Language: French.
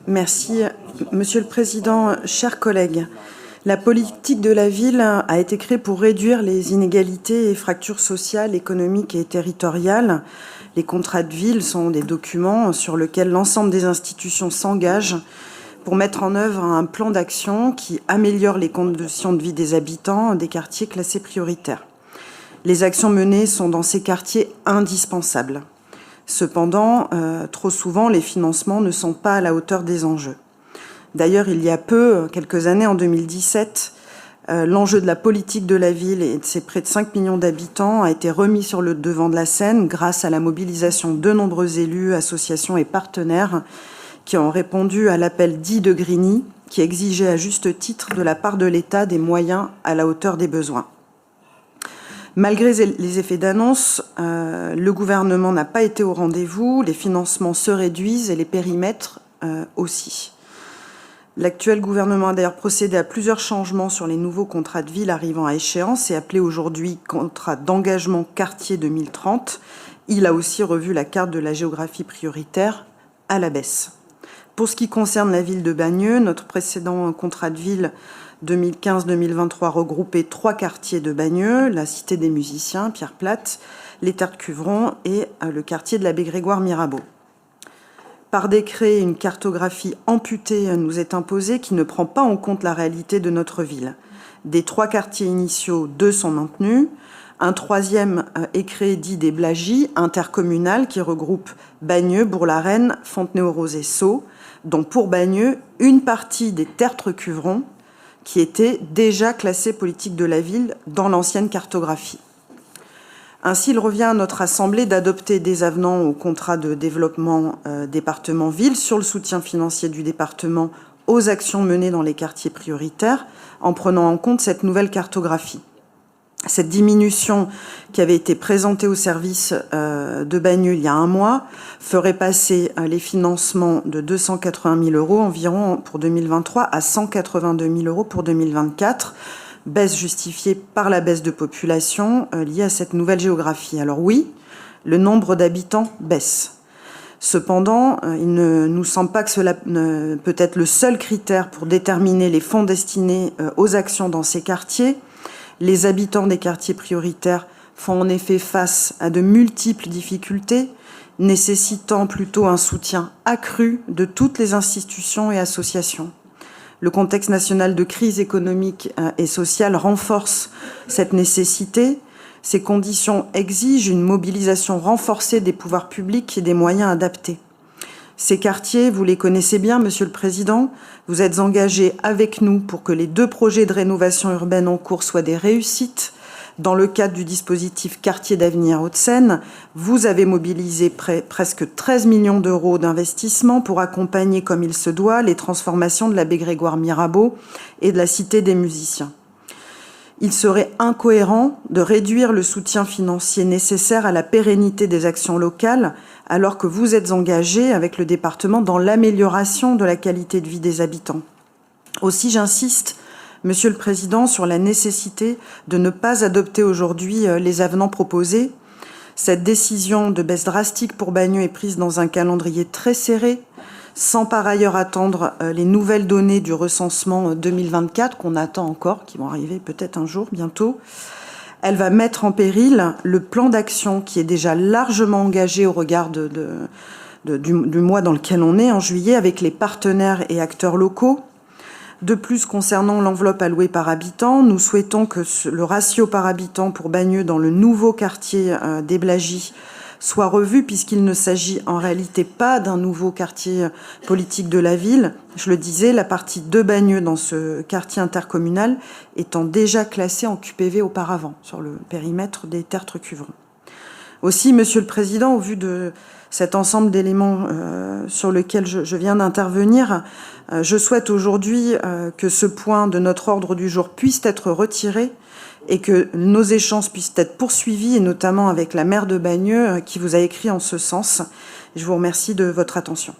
Merci. Monsieur le Président, chers collègues, la politique de la ville a été créée pour réduire les inégalités et fractures sociales, économiques et territoriales. Les contrats de ville sont des documents sur lesquels l'ensemble des institutions s'engagent pour mettre en œuvre un plan d'action qui améliore les conditions de vie des habitants des quartiers classés prioritaires. Les actions menées sont dans ces quartiers indispensables. Cependant, trop souvent, les financements ne sont pas à la hauteur des enjeux. D'ailleurs, il y a quelques années, en 2017, l'enjeu de la politique de la ville et de ses près de 5 millions d'habitants a été remis sur le devant de la scène grâce à la mobilisation de nombreux élus, associations et partenaires qui ont répondu à l'appel dit de Grigny, qui exigeait à juste titre de la part de l'État des moyens à la hauteur des besoins. Malgré les effets d'annonce, le gouvernement n'a pas été au rendez-vous, les financements se réduisent et les périmètres aussi. L'actuel gouvernement a d'ailleurs procédé à plusieurs changements sur les nouveaux contrats de ville arrivant à échéance et appelé aujourd'hui contrat d'engagement quartier 2030. Il a aussi revu la carte de la géographie prioritaire à la baisse. Pour ce qui concerne la ville de Bagneux, notre précédent contrat de ville 2015-2023 regroupait 3 quartiers de Bagneux, la Cité des Musiciens, Pierre-Platte, les Terres de Cuvron et le quartier de l'abbé Grégoire Mirabeau. Par décret, une cartographie amputée nous est imposée qui ne prend pas en compte la réalité de notre ville. Des 3 quartiers initiaux, 2 sont maintenus. Un 3e est créé dit des Blagies, intercommunal, qui regroupe Bagneux, Bourg-la-Reine, Fontenay-aux-Roses et Sceaux, dont pour Bagneux, une partie des Terres de Cuvron, qui était déjà classée politique de la ville dans l'ancienne cartographie. Ainsi, il revient à notre Assemblée d'adopter des avenants au contrat de développement département-ville sur le soutien financier du département aux actions menées dans les quartiers prioritaires en prenant en compte cette nouvelle cartographie. Cette diminution qui avait été présentée au service de Bagneux il y a un mois ferait passer les financements de 280 000 € environ pour 2023 à 182 000 € pour 2024, baisse justifiée par la baisse de population liée à cette nouvelle géographie. Alors oui, le nombre d'habitants baisse. Cependant, il ne nous semble pas que cela peut être le seul critère pour déterminer les fonds destinés aux actions dans ces quartiers. Les habitants des quartiers prioritaires font en effet face à de multiples difficultés, nécessitant plutôt un soutien accru de toutes les institutions et associations. Le contexte national de crise économique et sociale renforce cette nécessité. Ces conditions exigent une mobilisation renforcée des pouvoirs publics et des moyens adaptés. Ces quartiers, vous les connaissez bien, Monsieur le Président. Vous êtes engagé avec nous pour que les 2 projets de rénovation urbaine en cours soient des réussites. Dans le cadre du dispositif Quartier d'avenir Hauts-de-Seine, vous avez mobilisé presque 13 millions d'euros d'investissement pour accompagner, comme il se doit, les transformations de l'abbé Grégoire Mirabeau et de la Cité des Musiciens. Il serait incohérent de réduire le soutien financier nécessaire à la pérennité des actions locales alors que vous êtes engagé avec le département dans l'amélioration de la qualité de vie des habitants. Aussi, j'insiste, Monsieur le Président, sur la nécessité de ne pas adopter aujourd'hui les avenants proposés. Cette décision de baisse drastique pour Bagneux est prise dans un calendrier très serré, sans par ailleurs attendre les nouvelles données du recensement 2024 qu'on attend encore, qui vont arriver peut-être un jour bientôt. Elle va mettre en péril le plan d'action qui est déjà largement engagé au regard du mois dans lequel on est, en juillet, avec les partenaires et acteurs locaux. De plus, concernant l'enveloppe allouée par habitant, nous souhaitons que le ratio par habitant pour Bagneux dans le nouveau quartier des Blagies soit revu, puisqu'il ne s'agit en réalité pas d'un nouveau quartier politique de la ville. Je le disais, la partie de Bagneux dans ce quartier intercommunal étant déjà classée en QPV auparavant, sur le périmètre des Terres de Cuvron. Aussi, Monsieur le Président, au vu de cet ensemble d'éléments sur lequel je viens d'intervenir, je souhaite aujourd'hui que ce point de notre ordre du jour puisse être retiré et que nos échanges puissent être poursuivis, et notamment avec la maire de Bagneux qui vous a écrit en ce sens. Je vous remercie de votre attention.